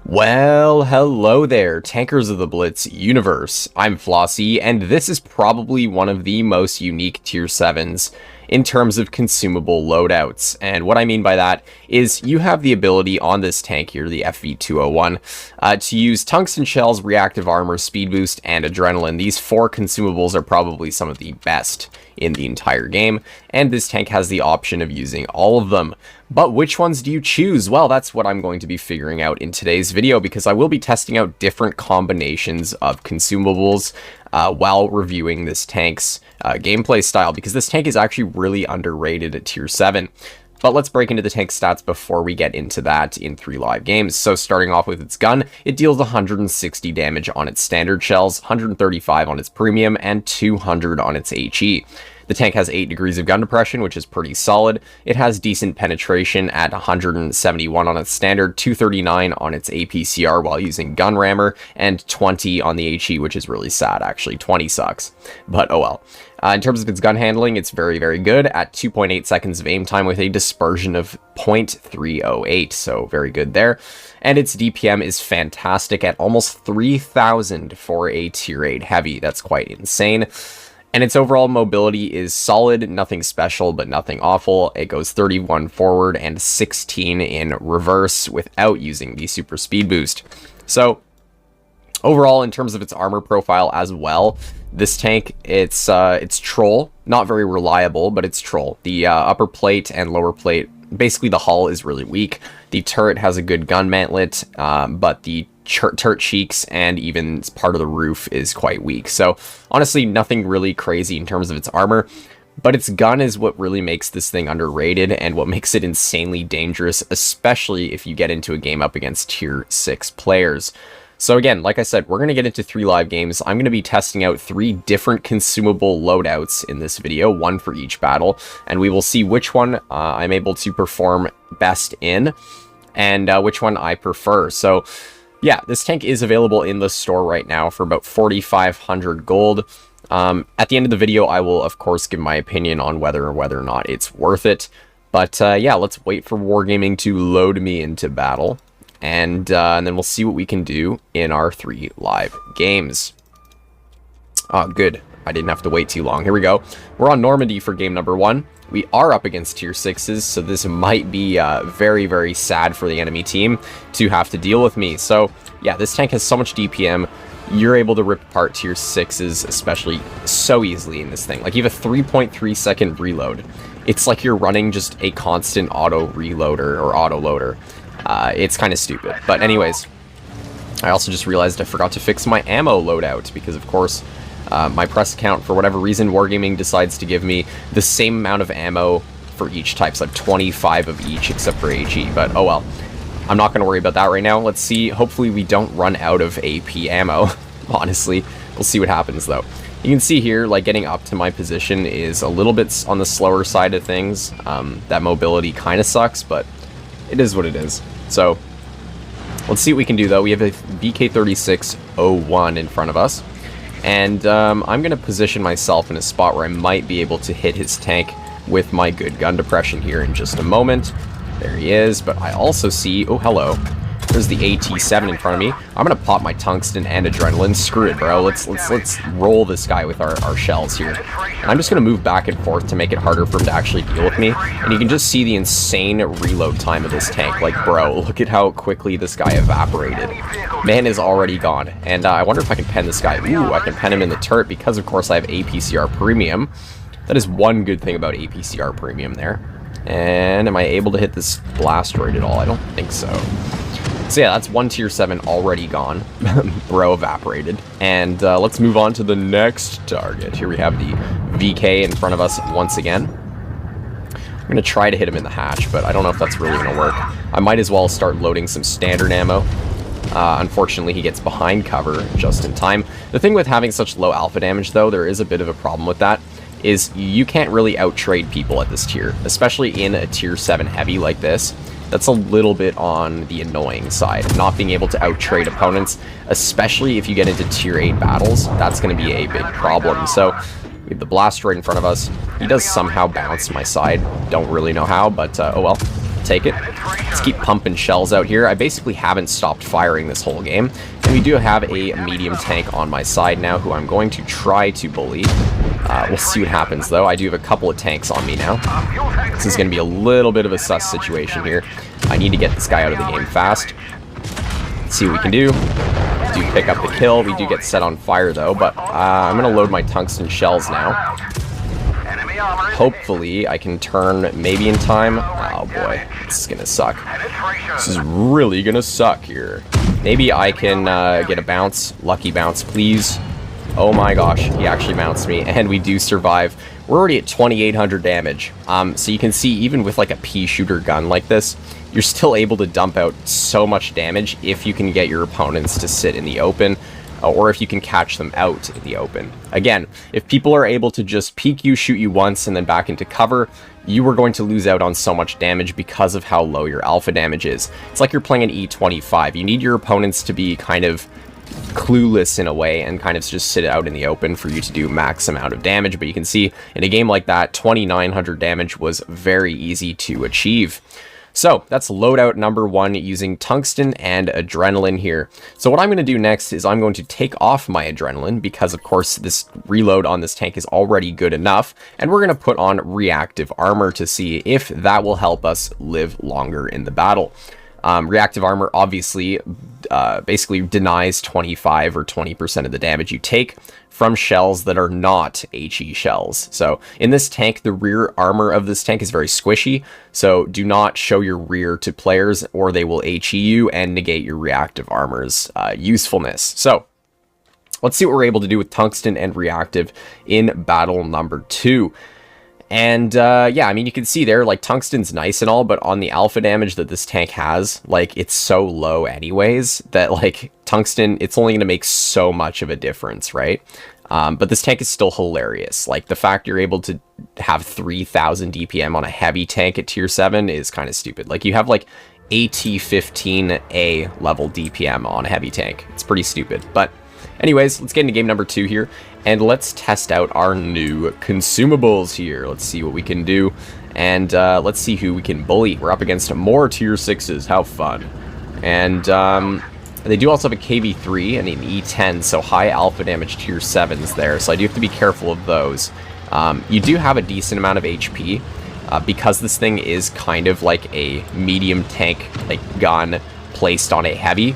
Well, hello there, Tankers of the Blitz universe. I'm Flossie, and this is probably one of the most unique Tier 7s in terms of consumable loadouts. And what I mean by that is you have the ability on this tank here, the FV201, to use tungsten shells, reactive armor, speed boost, and adrenaline. These four consumables are probably some of the best in the entire game, and this tank has the option of using all of them. But which ones do you choose? Well, that's what I'm going to be figuring out in today's video, because I will be testing out different combinations of consumables while reviewing this tank's gameplay style, because this tank is actually really underrated at Tier 7. But let's break into the tank stats before we get into that in 3 live games. So starting off with its gun, it deals 160 damage on its standard shells, 135 on its premium, and 200 on its HE. The tank has 8 degrees of gun depression, which is pretty solid. It has decent penetration at 171 on its standard, 239 on its APCR while using gun rammer, and 20 on the HE, which is really sad, actually. 20 sucks, but oh well. In terms of its gun handling, it's very, very good at 2.8 seconds of aim time with a dispersion of 0.308, so very good there. And its DPM is fantastic at almost 3,000 for a Tier 8 heavy. That's quite insane. And its overall mobility is solid, nothing special, but nothing awful. It goes 31 forward and 16 in reverse without using the super speed boost. So overall, in terms of its armor profile as well, this tank, it's troll, not very reliable, but it's troll. The upper plate and lower plate, basically the hull is really weak. The turret has a good gun mantlet, but the turret cheeks and even part of the roof is quite weak. So honestly, nothing really crazy in terms of its armor, but its gun is what really makes this thing underrated and what makes it insanely dangerous, especially if you get into a game up against Tier 6 players. So again, like I said, we're going to get into 3 live games. I'm going to be testing out 3 different consumable loadouts in this video, one for each battle, and we will see which one I'm able to perform best in and which one I prefer. So yeah, this tank is available in the store right now for about 4,500 gold. At the end of the video, I will, of course, give my opinion on whether or not it's worth it. But yeah, let's wait for Wargaming to load me into battle. And then we'll see what we can do in our 3 live games. Oh, good. I didn't have to wait too long. Here we go. We're on Normandy for game number 1. We are up against Tier 6s, so this might be very, very sad for the enemy team to have to deal with me. So, yeah, this tank has so much DPM. You're able to rip apart Tier 6s, especially so easily in this thing. Like, you have a 3.3 second reload. It's like you're running just a constant auto reloader or auto loader. It's kind of stupid. But anyways, I also just realized I forgot to fix my ammo loadout because, of course, my press account, for whatever reason, Wargaming decides to give me the same amount of ammo for each type, so 25 of each except for HE, but oh well. I'm not going to worry about that right now. Let's see. Hopefully we don't run out of AP ammo, honestly. We'll see what happens, though. You can see here, like, getting up to my position is a little bit on the slower side of things. That mobility kind of sucks, but it is what it is. So, let's see what we can do, though. We have a VK3601 in front of us. And I'm going to position myself in a spot where I might be able to hit his tank with my good gun depression here in just a moment. There he is, but I also see... Oh, hello. There's the AT-7 in front of me. I'm going to pop my tungsten and adrenaline. Screw it, bro. Let's roll this guy with our shells here. And I'm just going to move back and forth to make it harder for him to actually deal with me. And you can just see the insane reload time of this tank. Like, bro, look at how quickly this guy evaporated. Man is already gone. And I wonder if I can pen this guy. Ooh, I can pen him in the turret because, of course, I have APCR Premium. That is one good thing about APCR Premium there. And am I able to hit this blastoid at all? I don't think so. So yeah, that's one Tier 7 already gone. Bro evaporated. And let's move on to the next target. Here we have the VK in front of us once again. I'm going to try to hit him in the hatch, but I don't know if that's really going to work. I might as well start loading some standard ammo. Unfortunately, he gets behind cover just in time. The thing with having such low alpha damage, though, there is a bit of a problem with that, is you can't really out-trade people at this tier, especially in a Tier 7 heavy like this. That's a little bit on the annoying side, not being able to out-trade opponents, especially if you get into Tier 8 battles. That's going to be a big problem. So we have the blastoid in front of us. He does somehow bounce my side. Don't really know how, but oh well. take it. Let's keep pumping shells out here. I basically haven't stopped firing this whole game. And we do have a medium tank on my side now, who I'm going to try to bully. We'll see what happens, though. I do have a couple of tanks on me now. This is going to be a little bit of a sus situation here. I need to get this guy out of the game fast. Let's see what we can do. We do pick up the kill. We do get set on fire, though, but I'm going to load my tungsten shells now. Hopefully, I can turn maybe in time. Oh, boy. This is going to suck. This is really going to suck here. Maybe I can get a bounce. Lucky bounce, please. Oh my gosh, he actually bounced me, and we do survive. We're already at 2,800 damage. So you can see, even with like a pea shooter gun like this, you're still able to dump out so much damage if you can get your opponents to sit in the open, or if you can catch them out in the open. Again, if people are able to just peek you, shoot you once, and then back into cover, you are going to lose out on so much damage because of how low your alpha damage is. It's like you're playing an E25. You need your opponents to be kind of clueless in a way and kind of just sit out in the open for you to do max amount of damage. But you can see in a game like that, 2,900 damage was very easy to achieve. So that's loadout number 1 using tungsten and adrenaline here. So what I'm going to do next is I'm going to take off my adrenaline because of course this reload on this tank is already good enough, and we're going to put on reactive armor to see if that will help us live longer in the battle. Reactive armor obviously basically denies 25 or 20% of the damage you take from shells that are not HE shells. So in this tank, the rear armor of this tank is very squishy, so do not show your rear to players or they will HE you and negate your reactive armor's usefulness. So let's see what we're able to do with tungsten and reactive in battle number 2. And, yeah, I mean, you can see there, like, tungsten's nice and all, but on the alpha damage that this tank has, like, it's so low anyways, that, like, tungsten, it's only going to make so much of a difference, right? But this tank is still hilarious. Like, the fact you're able to have 3,000 DPM on a heavy tank at tier 7 is kind of stupid. Like, you have, like, AT-15A level DPM on a heavy tank. It's pretty stupid, but anyways, let's get into game number 2 here, and let's test out our new consumables here. Let's see what we can do, and let's see who we can bully. We're up against more tier 6s, how fun. And they do also have a KV3 and an E10, so high alpha damage tier 7s there, so I do have to be careful of those. You do have a decent amount of HP, because this thing is kind of like a medium tank like gun placed on a heavy.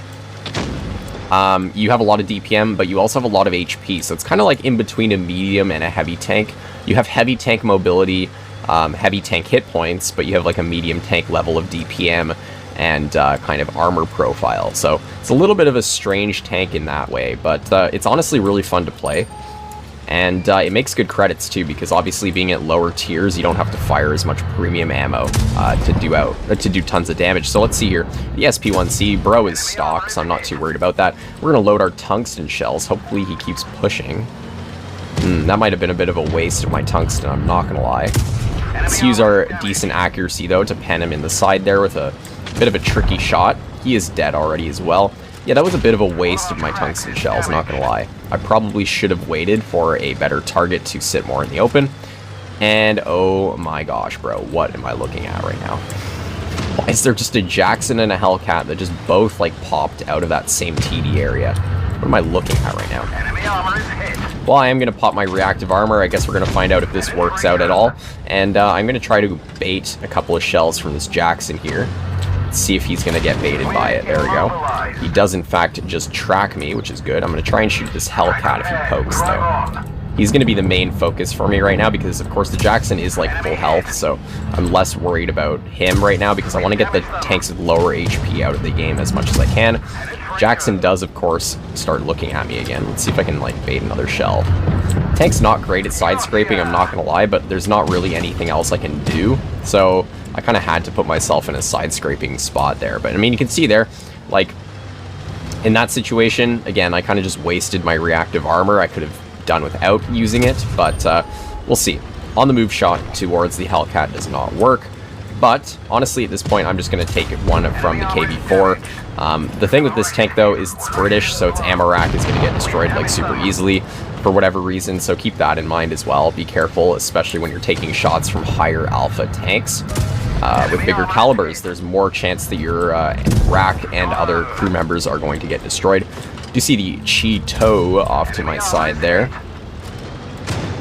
You have a lot of DPM, but you also have a lot of HP, so it's kind of like in between a medium and a heavy tank. You have heavy tank mobility, heavy tank hit points, but you have like a medium tank level of DPM and kind of armor profile. So it's a little bit of a strange tank in that way, but it's honestly really fun to play. And it makes good credits too, because obviously being at lower tiers, you don't have to fire as much premium ammo to do tons of damage. So let's see here. The SP1C, bro, is stock, so I'm not too worried about that. We're going to load our tungsten shells. Hopefully he keeps pushing. That might have been a bit of a waste of my tungsten, I'm not going to lie. Let's use our decent accuracy, though, to pen him in the side there with a bit of a tricky shot. He is dead already as well. Yeah, that was a bit of a waste of my tungsten shells, not gonna lie. I probably should have waited for a better target to sit more in the open. And oh my gosh, bro, what am I looking at right now? Why is there just a Jackson and a Hellcat that just both, like, popped out of that same TD area? What am I looking at right now? Well, I am gonna pop my reactive armor. I guess we're gonna find out if this works out at all. And I'm gonna try to bait a couple of shells from this Jackson here. See if he's going to get baited by it. There we go. He does, in fact, just track me, which is good. I'm going to try and shoot this Hellcat if he pokes, though. He's going to be the main focus for me right now because, of course, the Jackson is, like, full health, so I'm less worried about him right now because I want to get the tanks with lower HP out of the game as much as I can. Jackson does, of course, start looking at me again. Let's see if I can, like, bait another shell. Tank's not great at side scraping, I'm not going to lie, but there's not really anything else I can do, so I kind of had to put myself in a side scraping spot there. But I mean, you can see there, like, in that situation, again, I kind of just wasted my reactive armor. I could have done without using it, but we'll see. On the move shot towards the Hellcat does not work, but honestly, at this point, I'm just going to take one from the KV4. The thing with this tank, though, is it's British, so its ammo rack is going to get destroyed, like, super easily for whatever reason, so keep that in mind as well. Be careful, especially when you're taking shots from higher alpha tanks. With bigger calibers, there's more chance that your rack and other crew members are going to get destroyed. You see the Cheeto off to my side there.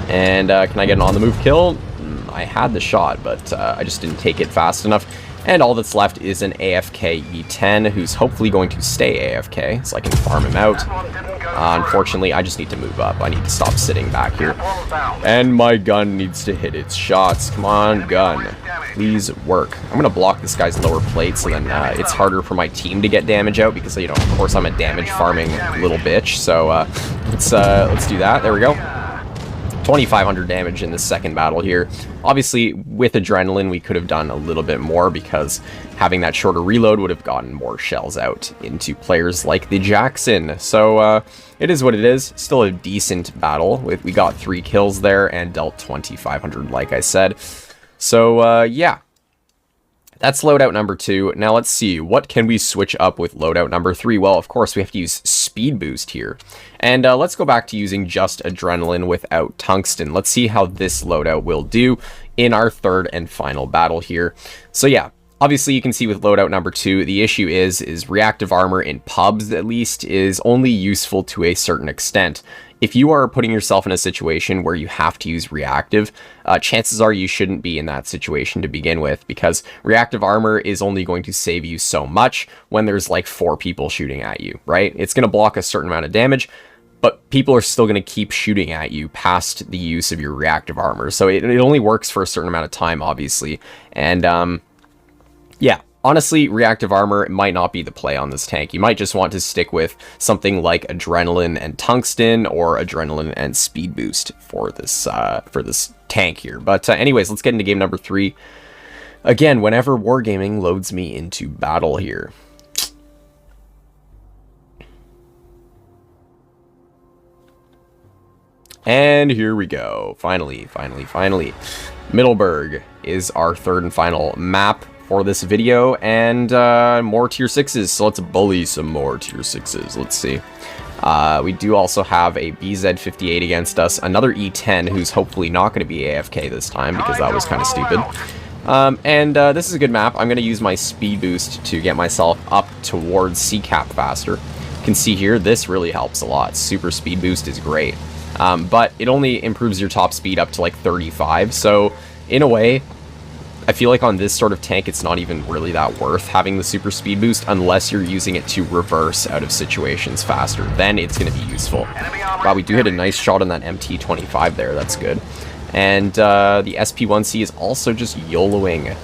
And can I get an on-the-move kill? I had the shot, but I just didn't take it fast enough. And all that's left is an AFK E10, who's hopefully going to stay AFK, so I can farm him out. Unfortunately, I just need to move up. I need to stop sitting back here. And my gun needs to hit its shots. Come on, gun. Please work. I'm going to block this guy's lower plate, so then it's harder for my team to get damage out, because, you know, of course, I'm a damage farming little bitch. So let's do that. There we go. 2,500 damage in the second battle here. Obviously, with adrenaline, we could have done a little bit more, because having that shorter reload would have gotten more shells out into players like the Jackson. So it is what it is. Still a decent battle. We got 3 kills there and dealt 2,500, like I said. So yeah. That's loadout number 2. Now let's see, what can we switch up with loadout number 3? Well, of course, we have to use speed boost here. And let's go back to using just adrenaline without tungsten. Let's see how this loadout will do in our third and final battle here. So yeah, obviously you can see with loadout number 2, the issue is reactive armor in pubs, at least, is only useful to a certain extent. If you are putting yourself in a situation where you have to use reactive, chances are you shouldn't be in that situation to begin with, because reactive armor is only going to save you so much when there's like 4 people shooting at you, right? It's going to block a certain amount of damage, but people are still going to keep shooting at you past the use of your reactive armor. So it only works for a certain amount of time, obviously. And yeah. Honestly, reactive armor might not be the play on this tank. You might just want to stick with something like adrenaline and tungsten, or adrenaline and speed boost for this tank here. But anyways, let's get into game number 3. Again, whenever wargaming loads me into battle here. And here we go. Finally. Middleburg is our third and final map for this video, and more tier 6s, so let's bully some more tier 6s. Let's see. We do also have a BZ-58 against us, another E10 who's hopefully not going to be AFK this time, because that was kind of stupid. This is a good map. I'm going to use my speed boost to get myself up towards C-cap faster. You can see here, this really helps a lot. Super speed boost is great, but it only improves your top speed up to like 35, so in a way, I feel like on this sort of tank, it's not even really that worth having the super speed boost unless you're using it to reverse out of situations faster. Then it's going to be useful. Wow, we do hit a nice shot on that MT25 there. That's good. And the SP1C is also just YOLOing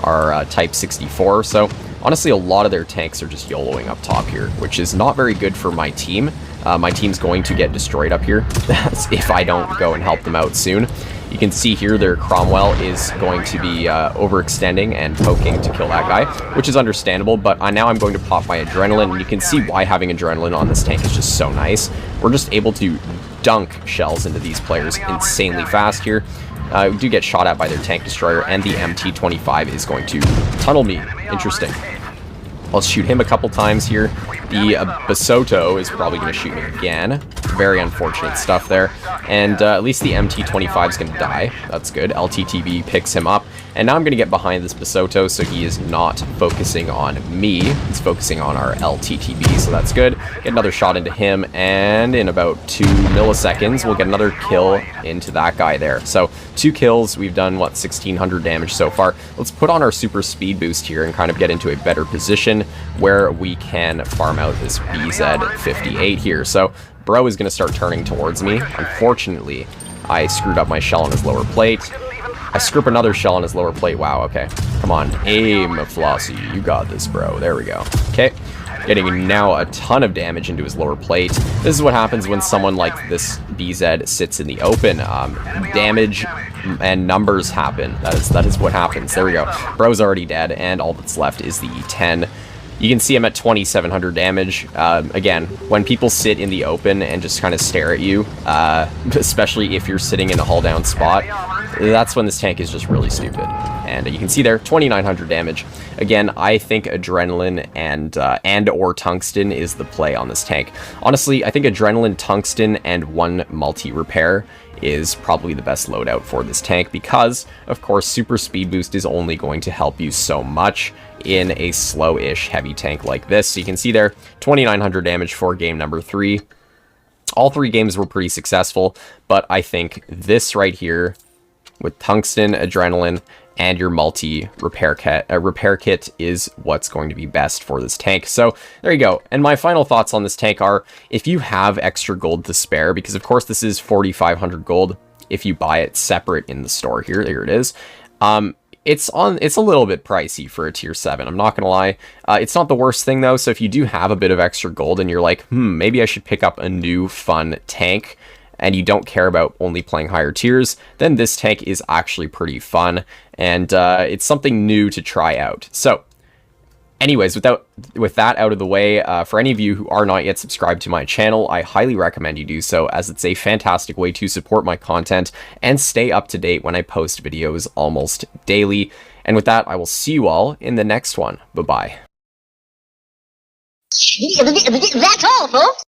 our Type 64. So honestly, a lot of their tanks are just YOLOing up top here, which is not very good for my team. My team's going to get destroyed up here if I don't go and help them out soon. You can see here their Cromwell is going to be overextending and poking to kill that guy, which is understandable, but now I'm going to pop my adrenaline, and you can see why having adrenaline on this tank is just so nice. We're just able to dunk shells into these players insanely fast here. We do get shot at by their tank destroyer, and the MT25 is going to tunnel me. Interesting. I'll shoot him a couple times here. The Basoto is probably going to shoot me again. Very unfortunate stuff there. And at least the MT25 is going to die. That's good. LTTB picks him up. And now I'm going to get behind this Basoto, so he is not focusing on me. He's focusing on our LTTB, so that's good. Get another shot into him, and in about 2 milliseconds, we'll get another kill into that guy there. So 2 kills. We've done, what, 1,600 damage so far. Let's put on our super speed boost here and kind of get into a better position where we can farm out this BZ-58 here. So bro is going to start turning towards me. Unfortunately, I screwed up my shell on his lower plate. I screw up another shell on his lower plate. Wow, okay. Come on, aim, Flossie. You got this, bro. There we go. Okay. Getting now a ton of damage into his lower plate. This is what happens when someone like this BZ sits in the open. Damage and numbers happen. That is what happens. There we go. Bro's already dead, and all that's left is the E10. You can see I'm at 2,700 damage. Again, when people sit in the open and just kind of stare at you, especially if you're sitting in a hull down spot, that's when this tank is just really stupid. And you can see there, 2,900 damage. Again, I think adrenaline and or tungsten is the play on this tank. Honestly, I think adrenaline, tungsten, and 1 multi-repair is probably the best loadout for this tank because, of course, super speed boost is only going to help you so much in a slow-ish heavy tank like this. So you can see there, 2,900 damage for game number 3. All 3 games were pretty successful, but I think this right here, with tungsten, adrenaline, and your multi repair kit is what's going to be best for this tank. So there you go. And my final thoughts on this tank are, if you have extra gold to spare, because of course this is 4,500 gold if you buy it separate in the store here. There it is. It's a little bit pricey for a tier 7, I'm not gonna lie. It's not the worst thing though, so if you do have a bit of extra gold and you're like, maybe I should pick up a new fun tank, and you don't care about only playing higher tiers, then this tank is actually pretty fun, and it's something new to try out. So anyways, with that out of the way, for any of you who are not yet subscribed to my channel, I highly recommend you do so, as it's a fantastic way to support my content and stay up to date when I post videos almost daily. And with that, I will see you all in the next one. Bye-bye. That's all, folks.